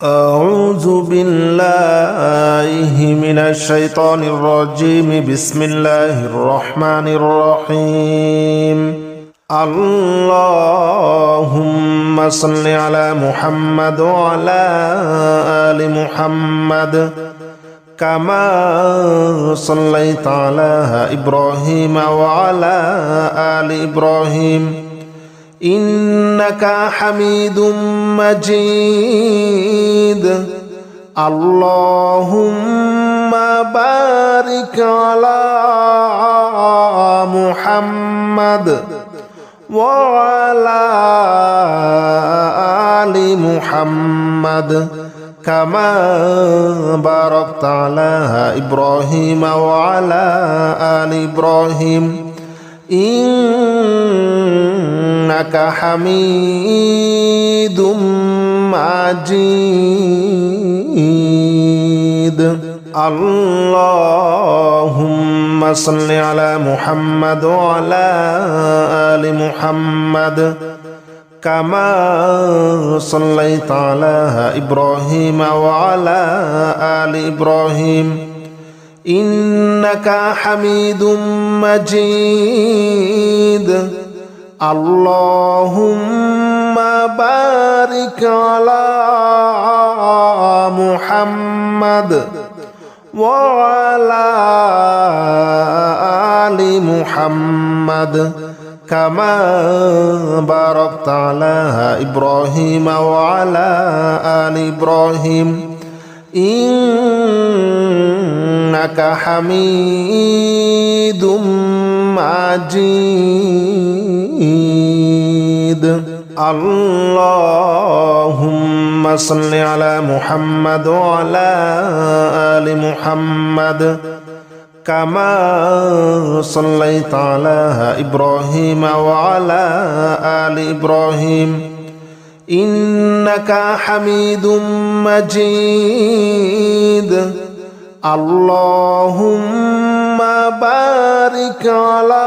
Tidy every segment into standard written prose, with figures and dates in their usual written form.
أعوذ بالله من الشيطان الرجيم بسم الله الرحمن الرحيم اللهم صل على محمد وعلى آل محمد كما صليت على إبراهيم وعلى آل إبراهيم إنك حميد مجيد اللهم بارك على محمد وعلى آل محمد كما باركت على إبراهيم وعلى آل إبراهيم إنك حميد مجيد اللهم صل على محمد وعلى آل محمد كما صليت على إبراهيم وعلى آل إبراهيم إنك حميد مجيد اللهم بارك على محمد وعلى آل محمد كما باركت على إبراهيم وعلى آل إبراهيم إنك حميد مجيد اللهم صل على محمد وعلى آل محمد كما صليت على إبراهيم وعلى آل إبراهيم إنك حميد مجيد اللهم بارك على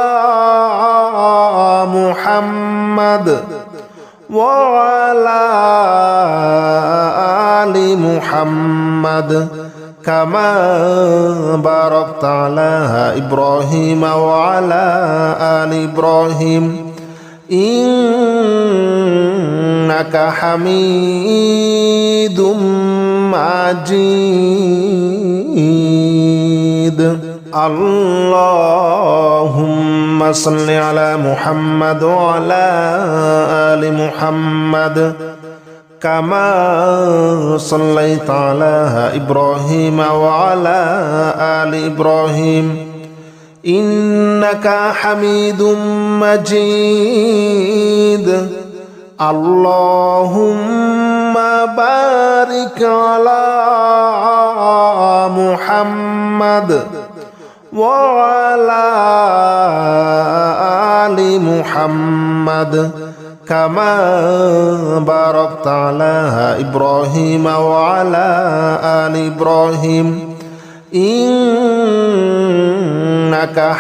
محمد وعلى آل محمد كما باركت على إبراهيم وعلى آل إبراهيم إنك حميد مجيد اللهم صل على محمد وعلى آل محمد كما صليت على إبراهيم وعلى آل إبراهيم إنك حميد مجيد اللهم بارك على محمد وعلى آل محمد كما باركت على إبراهيم وعلى آل إبراهيم إنك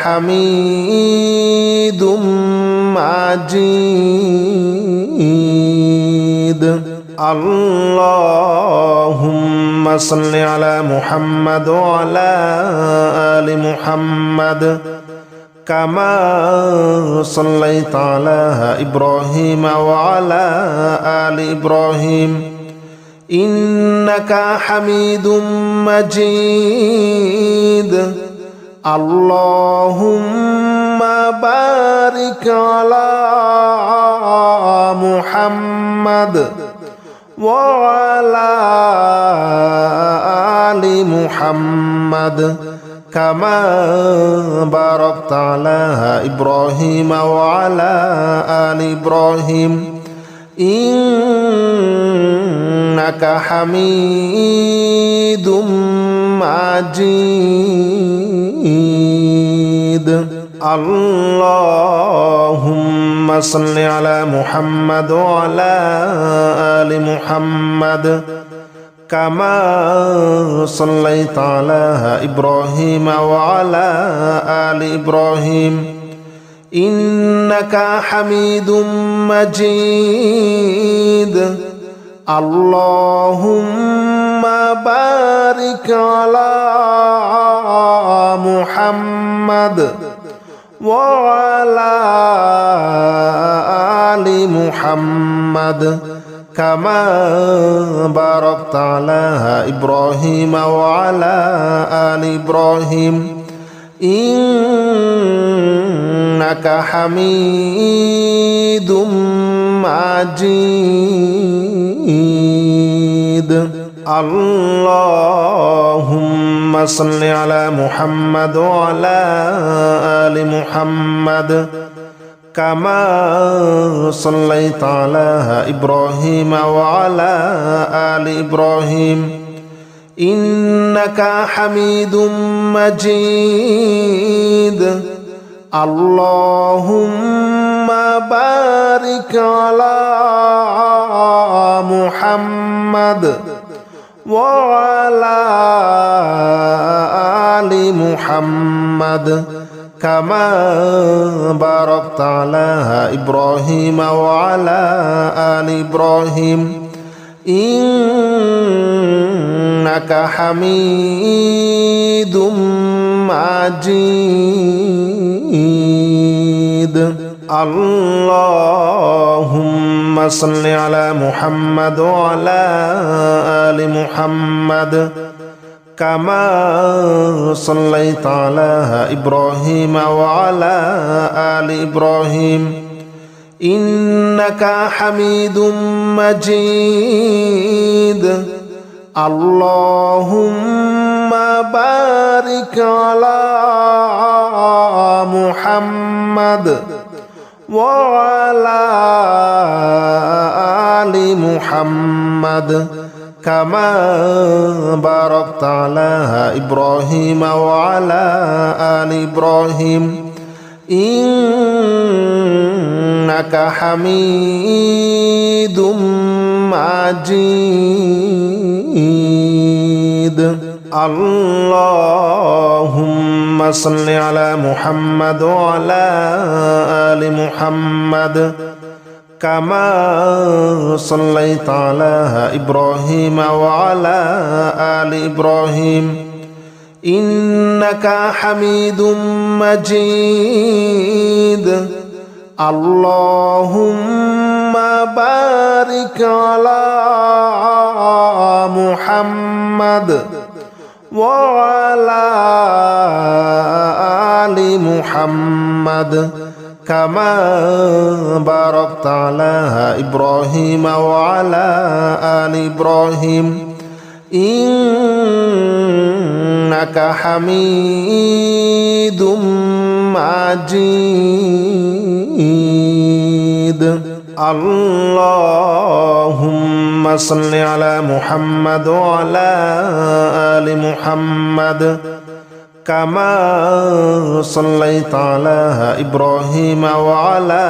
حميد مجيد اللهم صل على محمد وعلى آل محمد كما صليت على إبراهيم وعلى آل إبراهيم إنك حميد مجيد اللهم بارك على محمد وعلى آل محمد كما باركت على إبراهيم وعلى آل إبراهيم إنك حميد مجيد اللهم صل على محمد وعلى آل محمد كما صليت على إبراهيم وعلى آل إبراهيم إنك حميد مجيد اللهم بارك على محمد وعلى آل محمد كما باركت على إبراهيم وعلى آل إبراهيم إنك حميد مجيد اللهم صل على محمد وعلى آل محمد كما صليت على إبراهيم وعلى آل إبراهيم إنك حميد مجيد اللهم بارك على محمد وعلى آل محمد كما باركت على إبراهيم وعلى آل إبراهيم إنك حميد مجيد اللهم صل على محمد وعلى آل محمد كما صليت على إبراهيم وعلى آل إبراهيم إنك حميد مجيد اللهم بارك على محمد وعلى آل محمد كما باركت على إبراهيم وعلى آل إبراهيم إنك حميد مجيد اللهم صل على محمد وعلى آل محمد كما صليت على إبراهيم وعلى آل إبراهيم إنك حميد مجيد اللهم بارك على محمد وعلى آل محمد كما باركت على إبراهيم وعلى آل إبراهيم إنك حميد مجيد اللهم صل على محمد وعلى آل محمد كما صليت على إبراهيم وعلى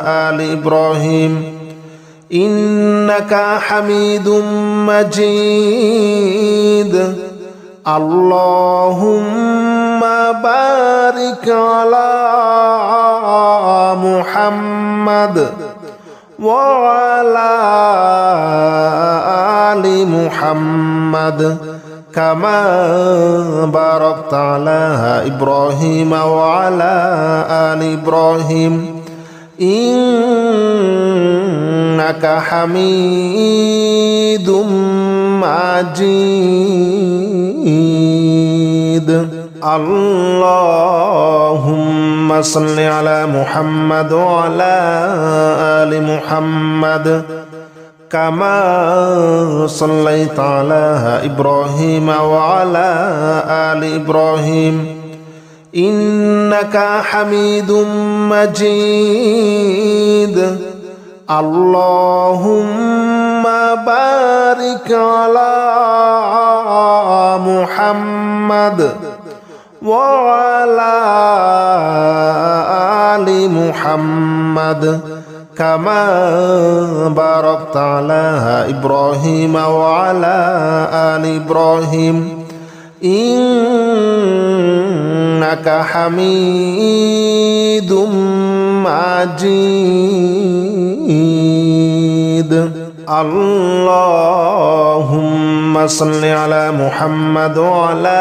آل إبراهيم إنك حميد مجيد اللهم بارك على محمد وعلى آل محمد كما باركت على إبراهيم وعلى آل إبراهيم إنك حميد مجيد اللهم صل على محمد وعلى آل محمد كما صليت على إبراهيم وعلى آل إبراهيم إنك حميد مجيد اللهم بارك على محمد وعلى آل محمد كما باركت على إبراهيم وعلى آل إبراهيم إنك حميد مجيد اللهم صل على محمد وعلى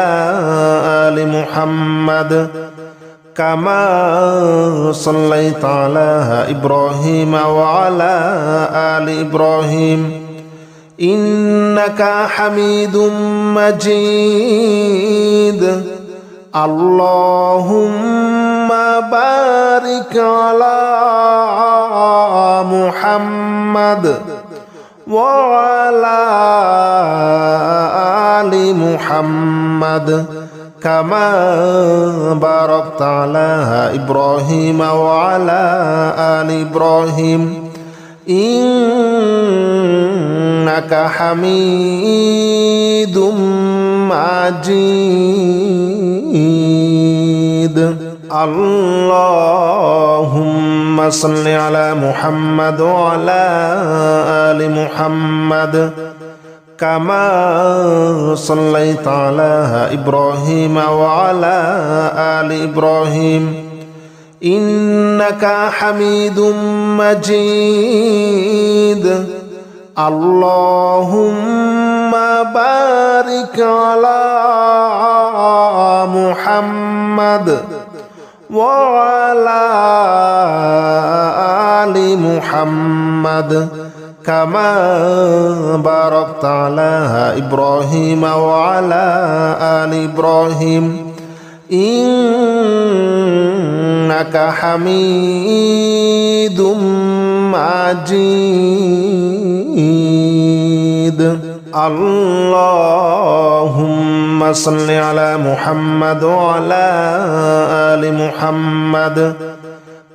آل محمد كما صليت على إبراهيم وعلى آل إبراهيم إنك حميد مجيد اللهم بارك على محمد وعلى آل محمد كما باركت على إبراهيم وعلى آل إبراهيم إنك حميد مجيد اللهم صل على محمد وعلى آل محمد كما صليت على إبراهيم وعلى آل إبراهيم إنك حميد مجيد اللهم بارك على محمد وعلى آل محمد كما باركت على إبراهيم وعلى آل إبراهيم إنك حميد مجيد اللهم صل على محمد وعلى آل محمد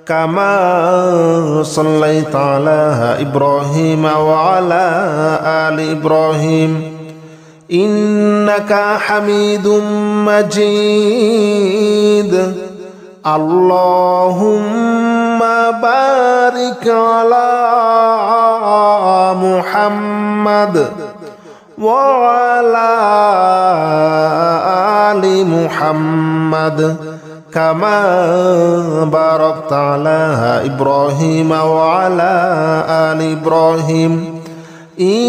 كما صليت على إبراهيم وعلى آل إبراهيم إنك حميد مجيد اللهم بارك على محمد وعلى آل محمد كما باركت على إبراهيم وعلى آل إبراهيم إنك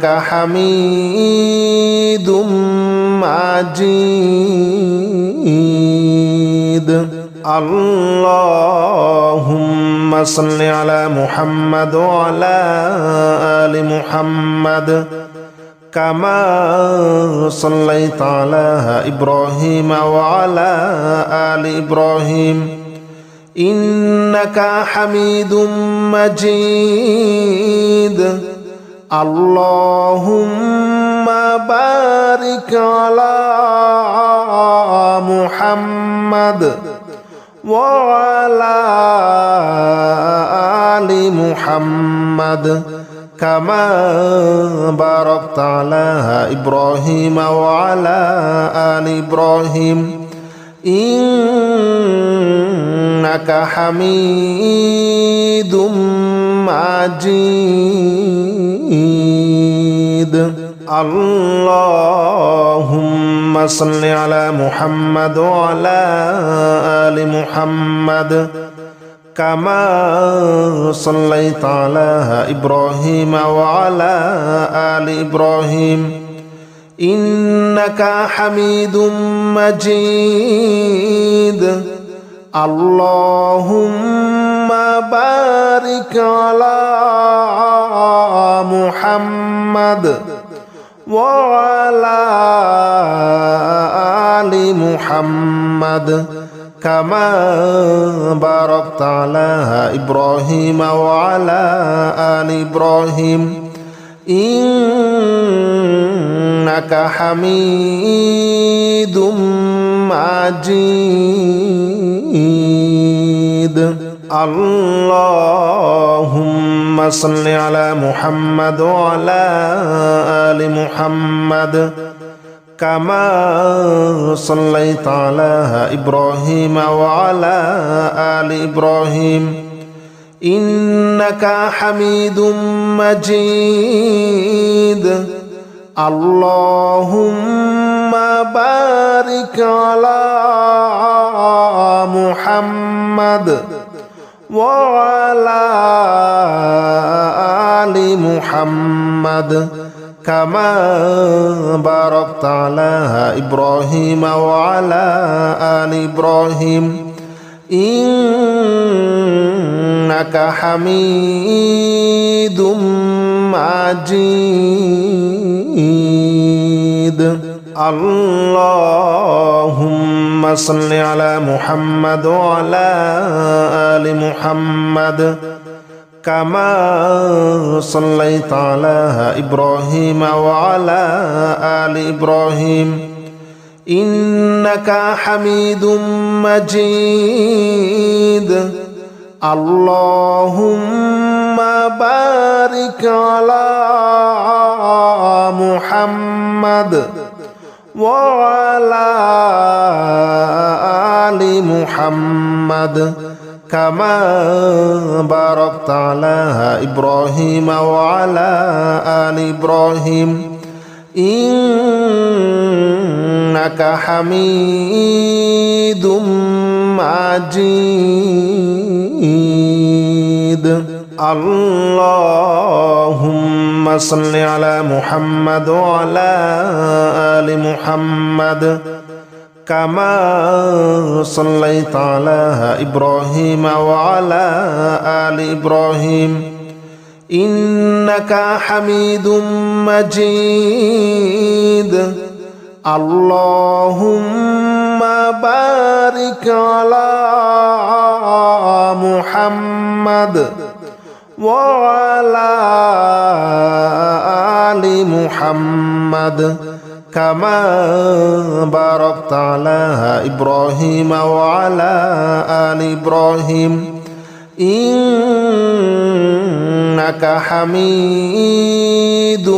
حميد مجيد اللهم صل على محمد وعلى آل محمد كما صليت على إبراهيم وعلى آل إبراهيم إنك حميد مجيد اللهم بارك على محمد وعلى آل محمد كما باركت على إبراهيم وعلى آل إبراهيم إنك حميد مجيد اللهم صل على محمد وعلى آل محمد كما صليت على إبراهيم وعلى آل إبراهيم إنك حميد مجيد اللهم بارك على محمد وعلى آل محمد كما باركت على إبراهيم وعلى آل إبراهيم إنك حميد مجيد اللهم بارك على محمد وعلى آل محمد كما صليت على إبراهيم وعلى آل إبراهيم إنك حميد مجيد اللهم بارك على محمد وعلى آل محمد كما باركت على إبراهيم وعلى آل إبراهيم إنك حميد مجيد اللهم صل على محمد وعلى آل محمد كما صليت على إبراهيم وعلى آل إبراهيم إنك حميد مجيد اللهم بارك على محمد وعلى آل محمد كما باركت على إبراهيم وعلى آل إبراهيم إنك حميد مجيد اللهم صل على محمد وعلى آل محمد كما صليت على إبراهيم وعلى آل إبراهيم إنك حميد مجيد اللهم بارك على محمد وعلى آل محمد كما باركت على إبراهيم وعلى آل إبراهيم إنك حميد مجيد اللهم صل على محمد وعلى آل محمد كما صليت على إبراهيم وعلى آل إبراهيم إنك حميد مجيد اللهم بارك على محمد وعلى آل محمد كما باركت على إبراهيم وعلى آل إبراهيم إنك حميد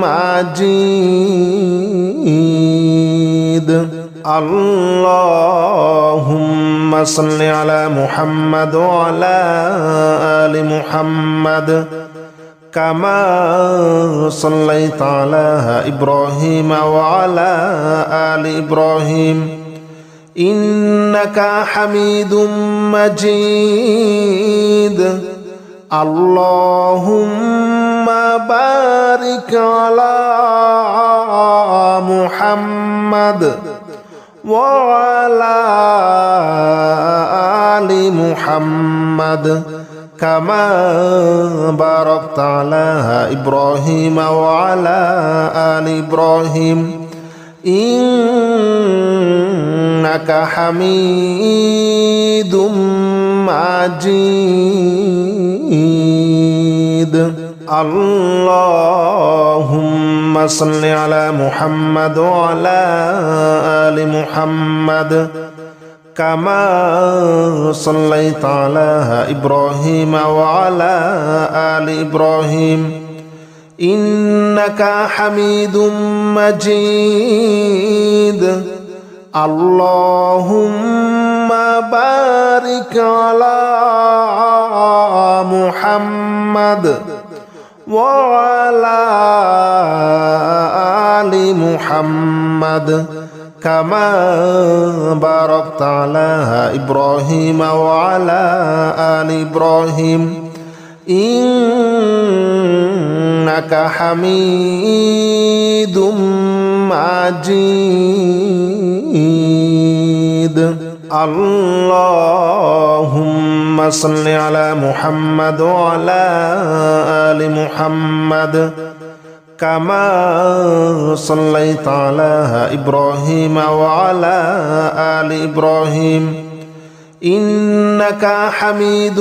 مجيد اللهم صل على محمد وعلى آل محمد كما صليت على إبراهيم وعلى آل إبراهيم إنك حميد مجيد اللهم بارك على محمد وعلى آل محمد كما باركت على إبراهيم وعلى آل إبراهيم إنك حميد مجيد اللهم صل على محمد وعلى آل محمد كما صليت على إبراهيم وعلى آل إبراهيم إنك حميد مجيد اللهم بارك على محمد وعلى آل محمد كما باركت على إبراهيم وعلى آل إبراهيم إنك حميد مجيد اللهم صل على محمد وعلى آل محمد كما صليت على إبراهيم وعلى آل إبراهيم إنك حميد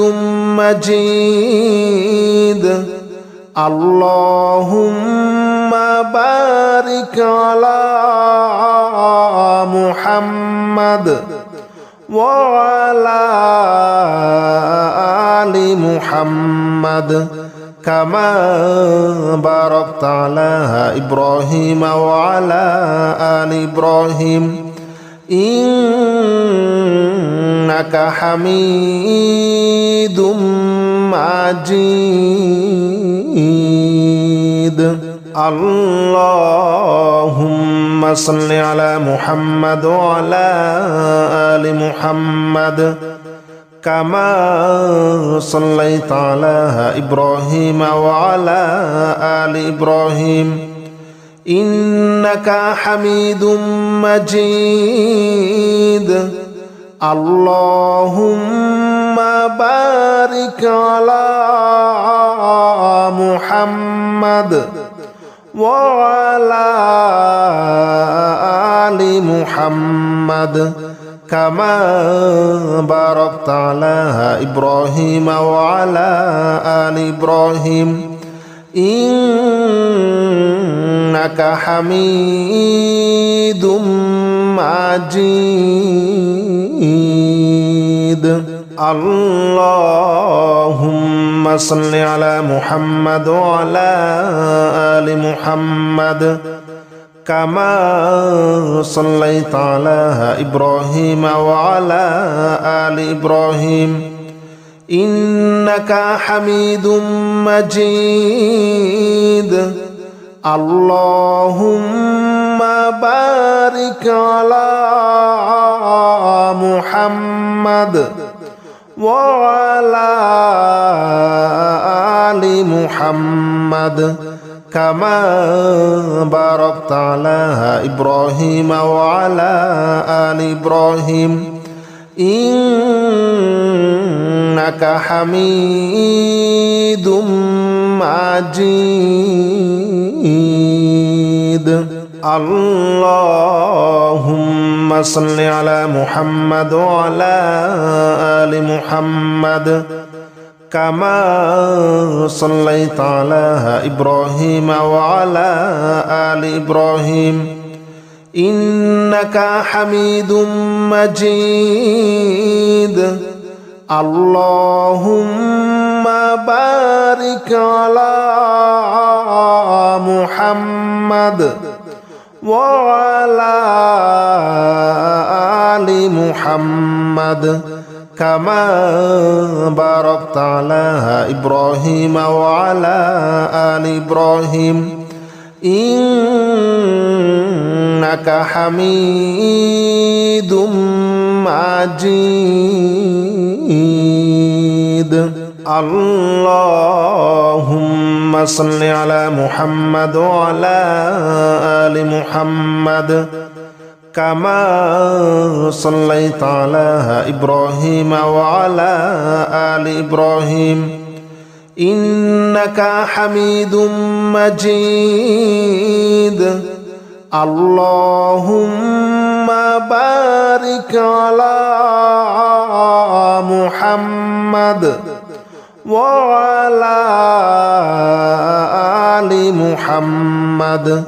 مجيد اللهم بارك على محمد وعلى آل محمد كما باركت على إبراهيم وعلى آل إبراهيم إنك حميد مجيد اللهم صل على محمد وعلى آل محمد كما صليت على إبراهيم وعلى آل إبراهيم إنك حميد مجيد اللهم بارك على محمد وعلى آل محمد كما باركت على إبراهيم وعلى آل إبراهيم إنك حميد مجيد اللهم صل على محمد وعلى آل محمد كما صليت على إبراهيم وعلى آل إبراهيم إنك حميد مجيد اللهم بارك على محمد وعلى آل محمد كما باركت على إبراهيم وعلى آل إبراهيم إنك حميد مجيد اللهم صل على محمد وعلى آل محمد كما صليت على إبراهيم وعلى آل إبراهيم إنك حميد مجيد اللهم بارك على محمد وعلى آل محمد كما باركت على إبراهيم وعلى آل إبراهيم إنك حميد مجيد اللهم صل على محمد وعلى آل محمد كما صليت على إبراهيم وعلى آل إبراهيم إنك حميد مجيد اللهم بارك على محمد وعلى آل محمد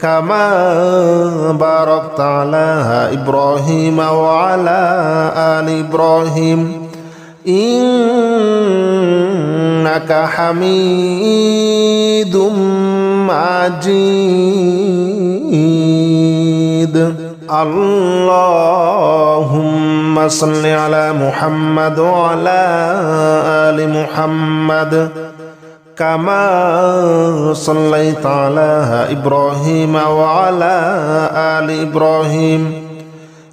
كما باركت على إبراهيم وعلى آل إبراهيم إنك حميد مجيد اللهم صل على محمد وعلى آل محمد كما صليت على إبراهيم وعلى آل إبراهيم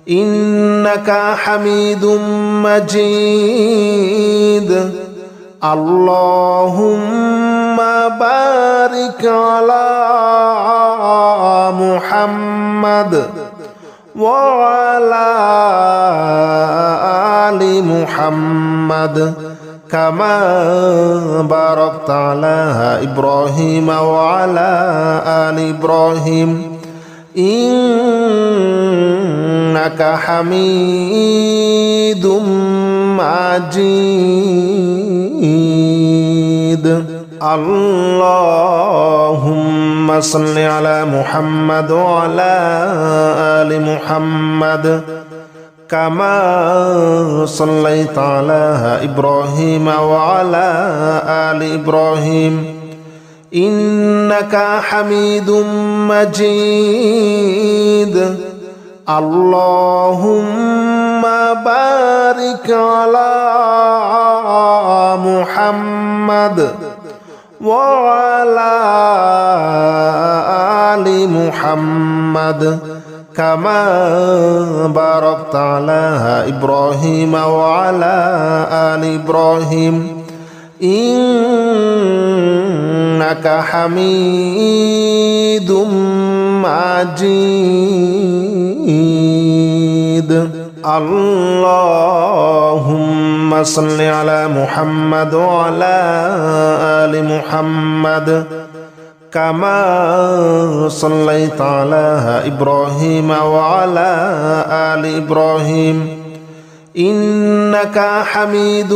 إنك حميد مجيد اللهم بارك على محمد وعلى آل محمد كما باركت على إبراهيم وعلى آل إبراهيم إنك حميد مجيد اللهم صل على محمد وعلى آل محمد كما صليت على إبراهيم وعلى آل إبراهيم إنك حميد مجيد اللهم بارك على محمد وعلى آل محمد كما باركت على إبراهيم وعلى آل إبراهيم إنك حميد مجيد اللهم صل على محمد وعلى آل محمد كما صليت على إبراهيم وعلى آل إبراهيم إنك حميد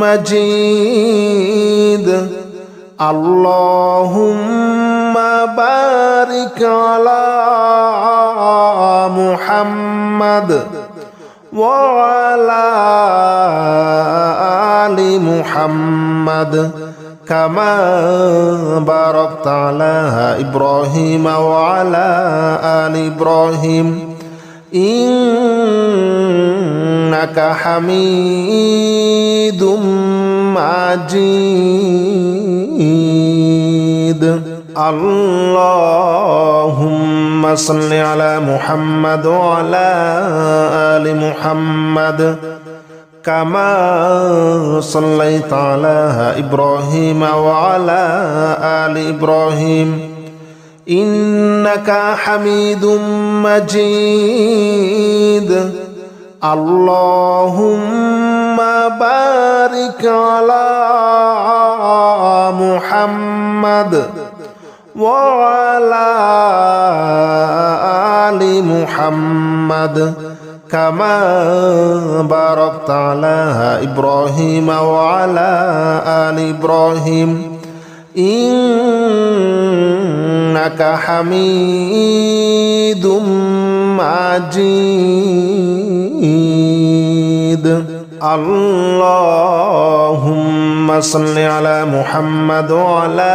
مجيد اللهم بارك على محمد وعلى آل محمد كما باركت على إبراهيم وعلى آل إبراهيم إنك حميد مجيد اللهم صل على محمد وعلى آل محمد كما صليت على إبراهيم وعلى آل إبراهيم إنك حميد مجيد اللهم بارك على محمد وعلى آل محمد كما باركت على إبراهيم وعلى آل إبراهيم إنك حميد مجيد اللهم صل على محمد وعلى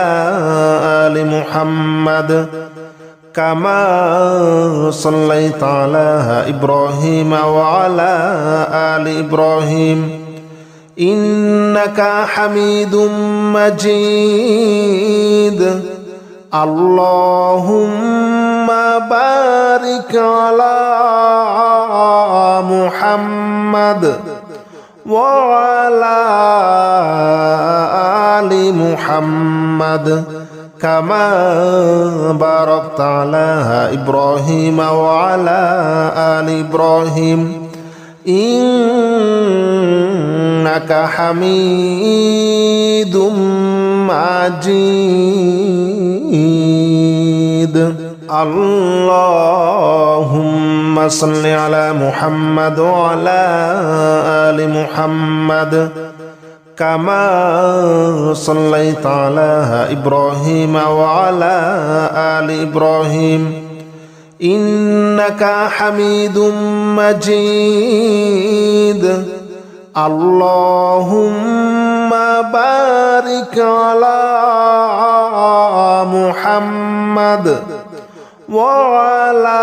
آل محمد كما صليت على إبراهيم وعلى آل إبراهيم إنك حميد مجيد اللهم بارك على محمد وعلى آل محمد كما باركت على إبراهيم وعلى آل إبراهيم إنك حميد مجيد اللهم صل على محمد وعلى آل محمد كما صليت على إبراهيم وعلى آل إبراهيم إنك حميد مجيد اللهم بارك على محمد وعلى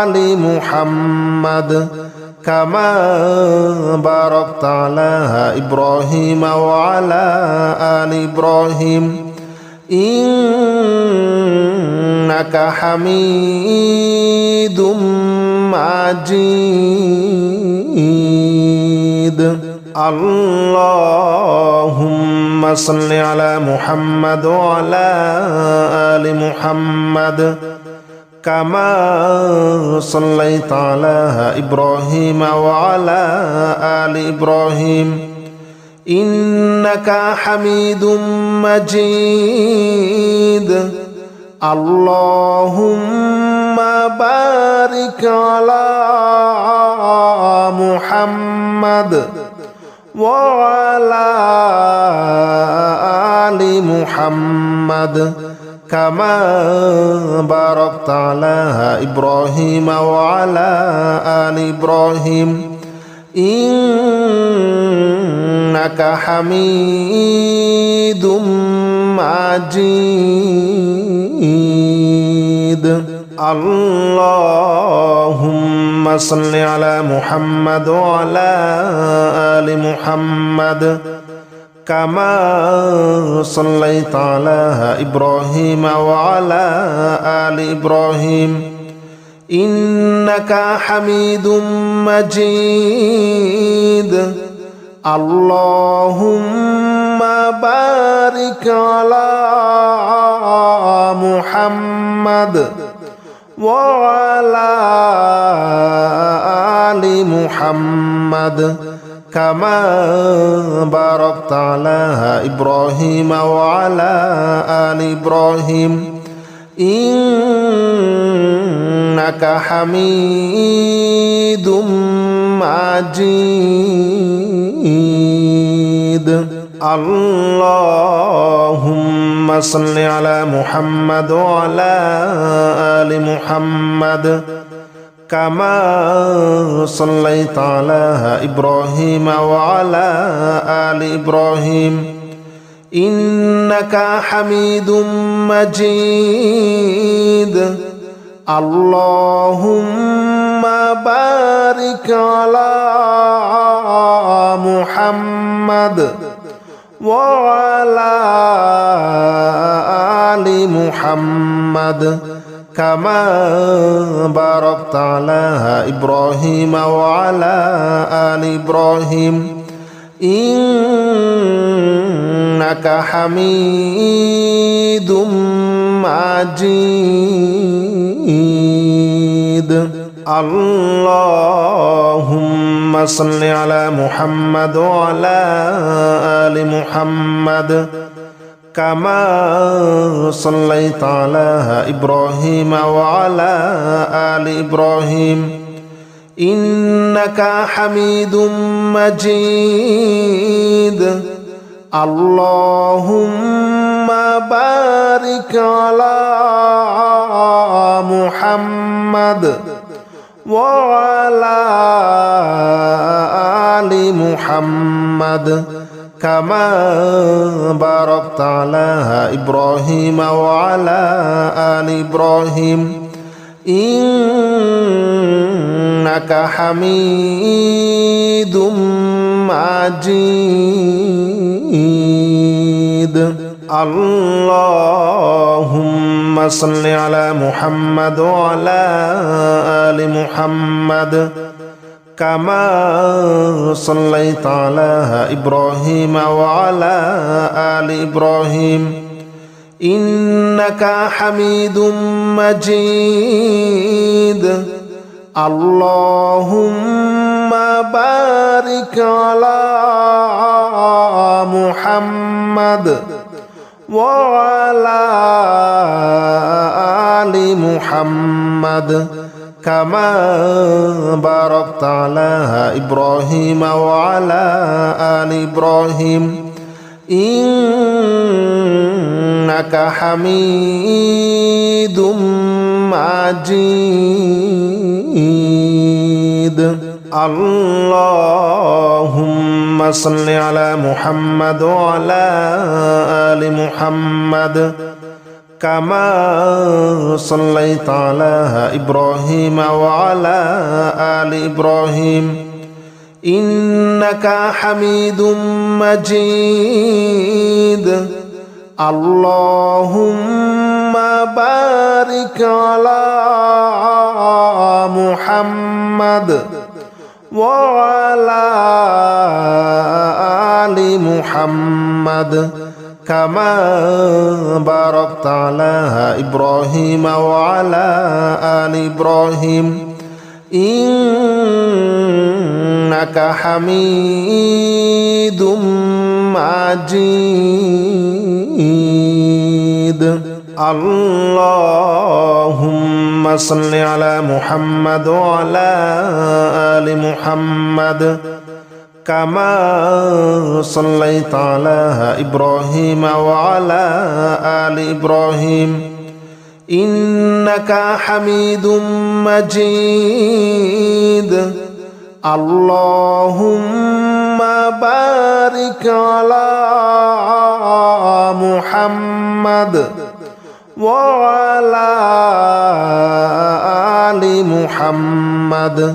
آل محمد كما باركت على إبراهيم وعلى آل إبراهيم إنك حميد مجيد اللهم صل على محمد وعلى آل محمد كما صليت على إبراهيم وعلى آل إبراهيم إنك حميد مجيد اللهم بارك على محمد وعلى آل محمد كما باركت على إبراهيم وعلى آل إبراهيم إنك حميد مجيد اللهم صل على محمد وعلى آل محمد كما صليت على إبراهيم وعلى آل إبراهيم إنك حميد مجيد اللهم بارك على محمد وعلى آل محمد كما باركت على إبراهيم وعلى آل إبراهيم إنك حميد مجيد اللهم صل على محمد وعلى آل محمد كما صليت على إبراهيم وعلى آل إبراهيم إنك حميد مجيد اللهم بارك على محمد وعلى آل محمد كما باركت على إبراهيم وعلى آل إبراهيم إنك حميد مجيد اللهم صل على محمد وعلى آل محمد كما صليت على إبراهيم وعلى آل إبراهيم إنك حميد مجيد اللهم بارك على محمد وعلى آل محمد كما باركت على إبراهيم وعلى آل إبراهيم إنك حميد مجيد اللهم صل على محمد وعلى آل محمد كما صليت على إبراهيم وعلى آل إبراهيم إنك حميد مجيد اللهم بارك على محمد وعلى آل محمد كما باركت على إبراهيم وعلى آل إبراهيم إنك حميد مجيد اللهم صل على محمد وعلى آل محمد كما صليت على إبراهيم وعلى آل إبراهيم إنك حميد مجيد اللهم بارك على محمد وعلى آل محمد كما باركت على إبراهيم وعلى آل إبراهيم إنك حميد مجيد اللهم صل على محمد وعلى آل محمد كما صليت على إبراهيم وعلى آل إبراهيم إنك حميد مجيد اللهم بارك على محمد وعلى آل محمد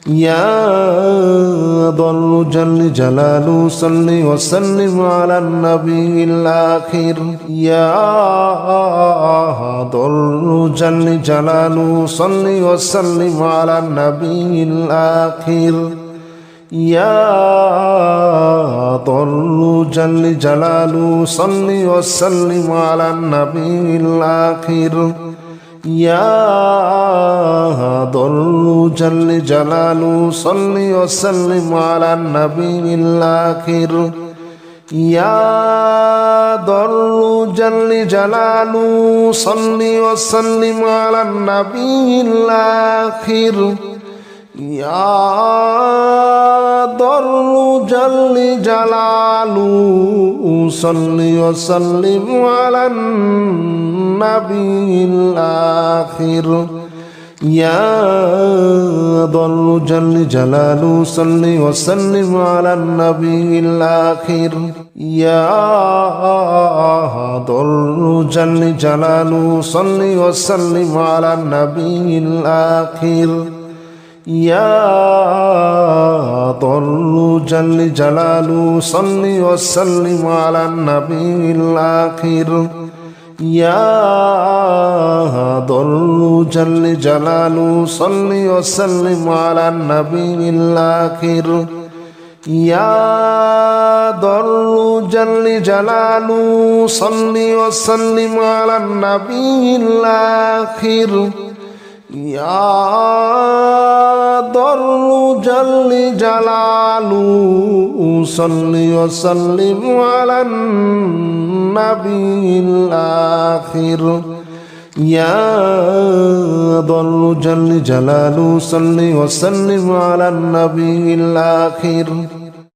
يا ضر جل جلاله صل وسلم على النبي الآخر يا ضر جل جلاله صل وسلم على النبي الآخر يا ضر جل جلاله صل وسلم على النبي الآخر يا ضر جل جلاله صل وسلم على النبي الآخر يا ضر جل جلاله صل وسلم على النبي الآخر يا ضر جل جلاله صل وسلم على النبي الآخر يا ضر جل جلاله صل وسلم على النبي الآخر يا ضر جل جلاله صل وسلم على النبي الآخر يا ضر جل جلاله صل وسلم على النبي الآخر يا ضر جل جلاله صل وسلم على النبي الآخر يا ضر جل جلاله صل وسلم على النبي الآخر يا ضر جل جلاله صل وسلم على النبي الآخر يا ضر جل جلاله صل وسلم على النبي الآخر